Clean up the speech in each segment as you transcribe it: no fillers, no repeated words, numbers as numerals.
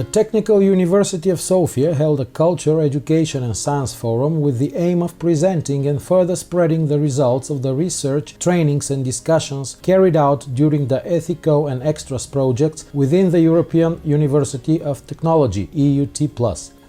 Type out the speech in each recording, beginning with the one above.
The Technical University of Sofia held a Culture, Education and Science Forum with the aim of presenting and further spreading the results of the research, trainings and discussions carried out during the Ethico and Extras projects within the European University of Technology (EUT+).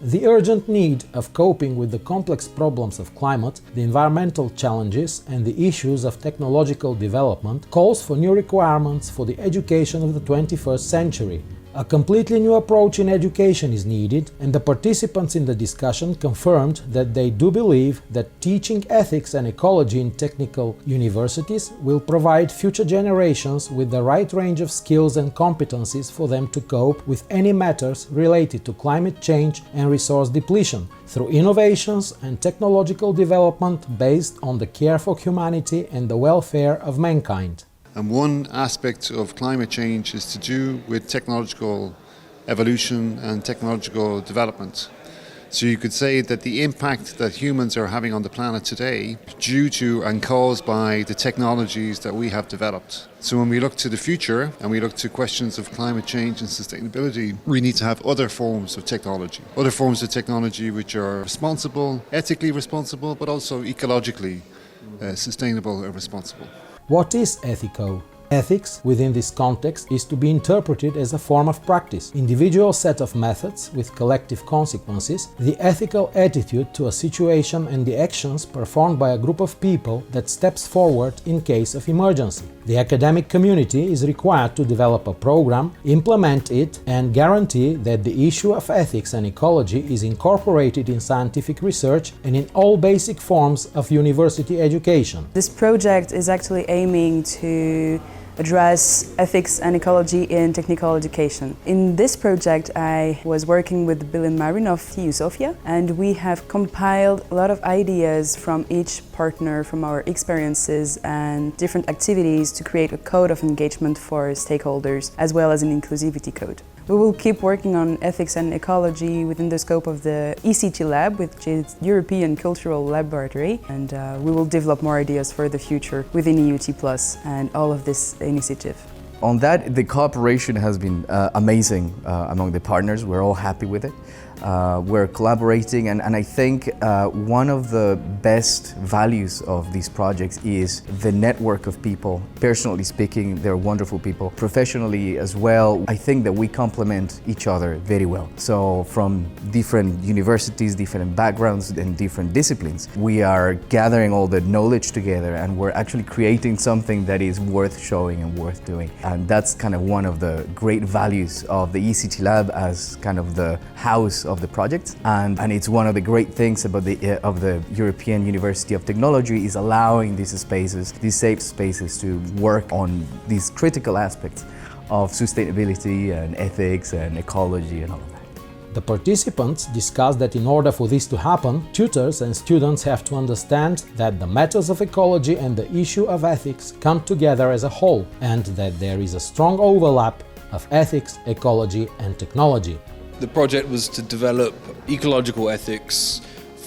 The urgent need of coping with the complex problems of climate, the environmental challenges and the issues of technological development calls for new requirements for the education of the 21st century. A completely new approach in education is needed, and the participants in the discussion confirmed that they do believe that teaching ethics and ecology in technical universities will provide future generations with the right range of skills and competencies for them to cope with any matters related to climate change and resource depletion, through innovations and technological development based on the care for humanity and the welfare of mankind. And one aspect of climate change is to do with technological evolution and technological development. So you could say that the impact that humans are having on the planet today is due to and caused by the technologies that we have developed. So when we look to the future and we look to questions of climate change and sustainability, we need to have other forms of technology. Other forms of technology which are responsible, ethically responsible, but also ecologically sustainable and responsible. What is Ethico? Ethics, within this context, is to be interpreted as a form of practice, individual set of methods with collective consequences, the ethical attitude to a situation and the actions performed by a group of people that steps forward in case of emergency. The academic community is required to develop a program, implement it, and guarantee that the issue of ethics and ecology is incorporated in scientific research and in all basic forms of university education. This project is actually aiming to address ethics and ecology in technical education. In this project I was working with Bill Marin of TU-Sofia, and we have compiled a lot of ideas from each partner, from our experiences and different activities to create a code of engagement for stakeholders, as well as an inclusivity code. We will keep working on ethics and ecology within the scope of the ECT Lab, which is European Cultural Laboratory, and we will develop more ideas for the future within EUT+ and all of this initiative. On that, the cooperation has been amazing among the partners. We're all happy with it. We're collaborating, and I think one of the best values of these projects is the network of people. Personally speaking, they're wonderful people. Professionally as well, I think that we complement each other very well. So from different universities, different backgrounds and different disciplines, we are gathering all the knowledge together, and we're actually creating something that is worth showing and worth doing. And that's kind of one of the great values of the ECT Lab as kind of the house of the project, and it's one of the great things about the European University of Technology is allowing these spaces, these safe spaces, to work on these critical aspects of sustainability and ethics and ecology and all of that. The participants discussed that in order for this to happen, tutors and students have to understand that the matters of ecology and the issue of ethics come together as a whole, and that there is a strong overlap of ethics, ecology and technology. The project was to develop ecological ethics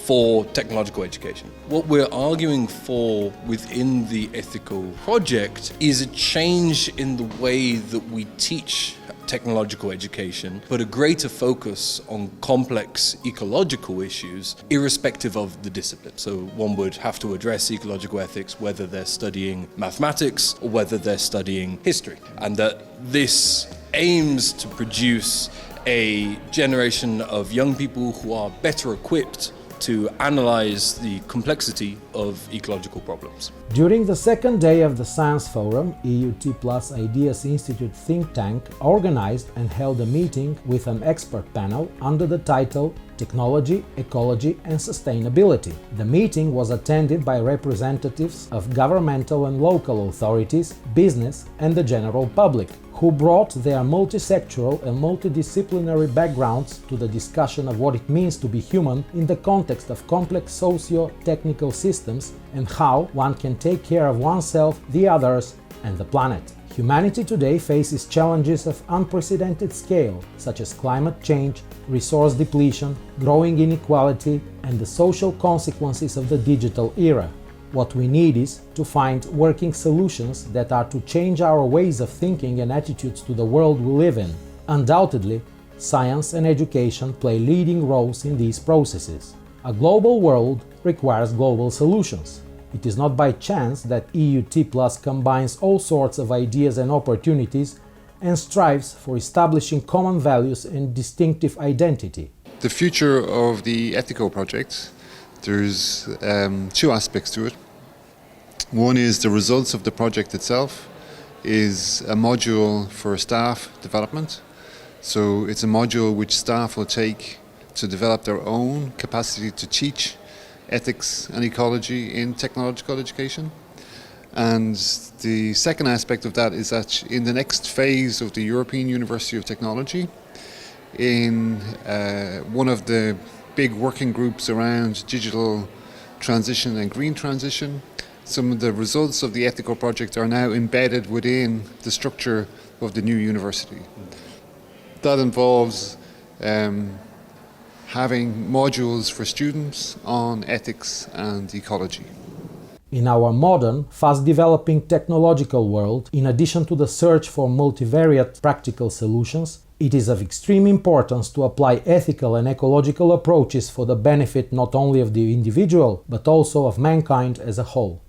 for technological education. What we're arguing for within the ethical project is a change in the way that we teach technological education, but a greater focus on complex ecological issues irrespective of the discipline. So one would have to address ecological ethics whether they're studying mathematics or whether they're studying history, and that this aims to produce a generation of young people who are better equipped to analyze the complexity of ecological problems. During the second day of the Science Forum, EUT+ Ideas Institute think tank organized and held a meeting with an expert panel under the title Technology, Ecology and Sustainability. The meeting was attended by representatives of governmental and local authorities, business and the general public, who brought their multisectoral and multidisciplinary backgrounds to the discussion of what it means to be human in the context of complex socio-technical systems and how one can take care of oneself, the others and the planet. Humanity today faces challenges of unprecedented scale, such as climate change, resource depletion, growing inequality, and the social consequences of the digital era. What we need is to find working solutions that are to change our ways of thinking and attitudes to the world we live in. Undoubtedly, Science and education play leading roles in these processes. A global world requires global solutions. It is not by chance that EU-T+ combines all sorts of ideas and opportunities and strives for establishing common values and distinctive identity. The future of the Ethico project, there's two aspects to it. One is the results of the project itself is a module for staff development. So it's a module which staff will take to develop their own capacity to teach ethics and ecology in technological education. And the second aspect of that is that in the next phase of the European University of Technology, in one of the big working groups around digital transition and green transition, some of the results of the Ethico project are now embedded within the structure of the new university. That involves having modules for students on ethics and ecology. In our modern, fast-developing technological world, in addition to the search for multivariate practical solutions, it is of extreme importance to apply ethical and ecological approaches for the benefit not only of the individual, but also of mankind as a whole.